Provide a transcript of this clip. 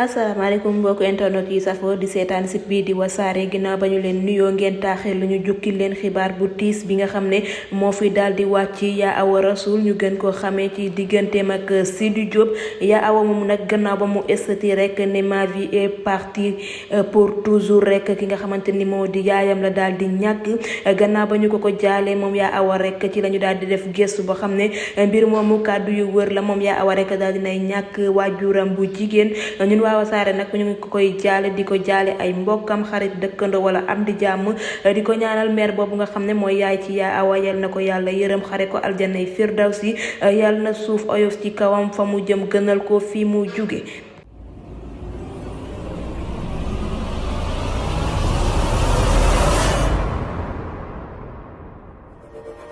asalaamaaleykum mbokk internet yi safoo di seetaan site bii di wasaare ginnaaw ba ñu leen nuyoo ngeen taaxee lu ñu jukki leen xibaar bu tiis bi nga xam ne moo fi daal di wàcc Yaa Awa Rassoul ñu gën koo xamee ci digganteem ak Sidy Diop. Yaa Awa moom nag gannaaw ba mu estati rek ne ma vie est partie pour toujours rek ki nga xamante ni moo di yaayam la daal di ñàkk gannaaw ba ñu ko jaalee moom Yaa Awa rek ci la ñu daal di def gëstu boo xam ne mbir moomu kàddu yu wër la moom Yaa Awa rek daal dinay ñàkk waajuram bu jigéen. ñun waa Wassare nag ñu ngi ko koy jaale di ko jaale ay mbokkam xarit dëkkandoo wala am di jàmm di ko ñaanal mère boobu nga xam ne mooy yaay ci Yaa Awa yal na ko yàlla yërëm xare ko aljanay firdawsi yal na suuf oyof ci kawam fa mu jëm gënal ko fi mu jóge